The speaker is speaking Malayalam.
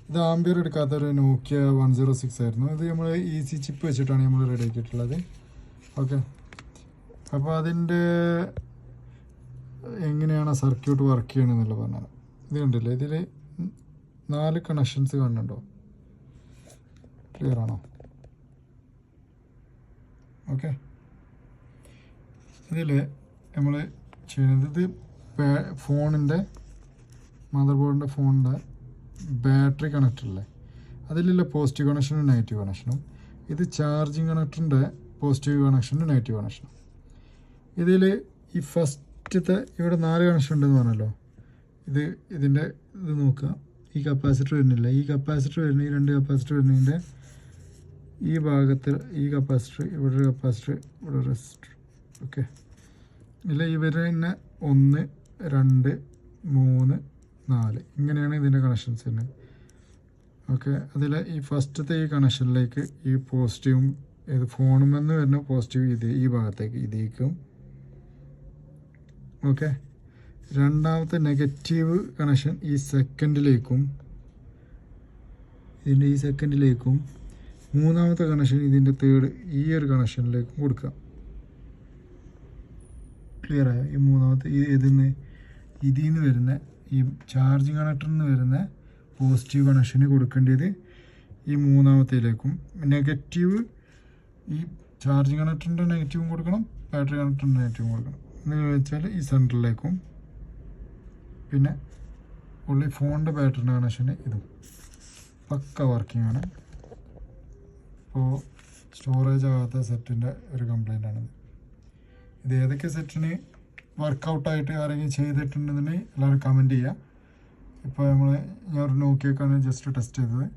ഇത് ആംബിയർ എടുക്കാത്തൊരു നോക്കിയ 106 ആയിരുന്നു. ഇത് നമ്മൾ ഈസി ചിപ്പ് വെച്ചിട്ടാണ് നമ്മൾ റെഡി ആക്കിയിട്ടുള്ളത്. ഓക്കെ, അപ്പോൾ അതിൻ്റെ എങ്ങനെയാണ് സർക്യൂട്ട് വർക്ക് ചെയ്യണമെന്നുള്ള പറഞ്ഞാൽ ഇത് കണ്ടില്ലേ, ഇതിൽ 4 കണക്ഷൻസ് കാണുന്നുണ്ടോ? ക്ലിയർ ആണോ? ഓക്കെ, ഇതിൽ നമ്മൾ ചെയ്യുന്നത് ഇത് ഫോണിൻ്റെ മദർ ബോർഡിൻ്റെ ഫോണിൻ്റെ ബാറ്ററി കണക്ടറല്ലേ, അതിലുള്ള പോസിറ്റീവ് കണക്ഷനും നെഗറ്റീവ് കണക്ഷനും. ഇത് ചാർജിങ് കണക്ടറിൻ്റെ പോസിറ്റീവ് കണക്ഷനും നെഗറ്റീവ് കണക്ഷനും. ഇതിൽ ഈ ഫസ്റ്റത്തെ ഇവിടെ 4 കണക്ഷൻ ഉണ്ടെന്ന് പറഞ്ഞല്ലോ. ഇതിൻ്റെ ഇത് നോക്കുക, ഈ കപ്പാസിറ്റർ വരുന്നില്ല, ഈ കപ്പാസിറ്റർ വരുന്ന ഈ 2 കപ്പാസിറ്റർ വരുന്നതിൻ്റെ ഈ ഭാഗത്ത് ഈ കപ്പാസിറ്റർ, ഇവിടെ ഒരു കപ്പാസിറ്റർ, ഇവിടെ റെസിസ്റ്റർ. ഓക്കെ, ഇല്ല ഇവർ തന്നെ 1 2 3 4 ഇങ്ങനെയാണ് ഇതിൻ്റെ കണക്ഷൻസ് തന്നെ. ഓക്കെ, അതിൽ ഈ ഫസ്റ്റത്തെ ഈ കണക്ഷനിലേക്ക് ഈ പോസിറ്റീവും ഇത് ഫോണിൽ നിന്ന് വരുന്ന പോസിറ്റീവ് ഈ ഭാഗത്തേക്ക് ഇതിലേക്കും. ഓക്കെ, രണ്ടാമത്തെ നെഗറ്റീവ് കണക്ഷൻ ഈ സെക്കൻഡിലേക്കും, ഇതിൻ്റെ ഈ സെക്കൻഡിലേക്കും. മൂന്നാമത്തെ കണക്ഷൻ ഇതിൻ്റെ തേർഡ് ഈ ഒരു കണക്ഷനിലേക്കും കൊടുക്കാം. ക്ലിയറായോ? ഈ മൂന്നാമത്തെ ഇതിൽ നിന്ന് വരുന്ന ഈ ചാർജിങ് കണക്ടറിൽ നിന്ന് വരുന്ന പോസിറ്റീവ് കണക്ഷന് കൊടുക്കേണ്ടത് ഈ മൂന്നാമത്തേലേക്കും. നെഗറ്റീവ് ഈ ചാർജിങ് കണക്ടറിൻ്റെ നെഗറ്റീവും കൊടുക്കണം, ബാറ്ററി കണക്ടറിൻ്റെ നെഗറ്റീവും കൊടുക്കണം. എന്ന് വെച്ചാൽ ഈ സെൻറ്ററിലേക്കും, പിന്നെ ഉള്ളി ഫോണിൻ്റെ ബാറ്ററിൻ്റെ കണക്ഷന് ഇതും പക്ക വർക്കിംഗ് ആണ്. ഇപ്പോൾ സ്റ്റോറേജ് ആകാത്ത സെറ്റിൻ്റെ ഒരു കംപ്ലൈൻ്റ് ആണിത്. ഇത് ഏതൊക്കെ സെറ്റിന് വർക്കൗട്ടായിട്ട് ആരെങ്കിലും ചെയ്തിട്ടുണ്ടെന്നുണ്ടെങ്കിൽ എല്ലാവരും കമൻറ്റ് ചെയ്യുക. ഇപ്പോൾ ഞാൻ ഒരു നോക്കിയൊക്കെയാണ് ജസ്റ്റ് ടെസ്റ്റ് ചെയ്തത്.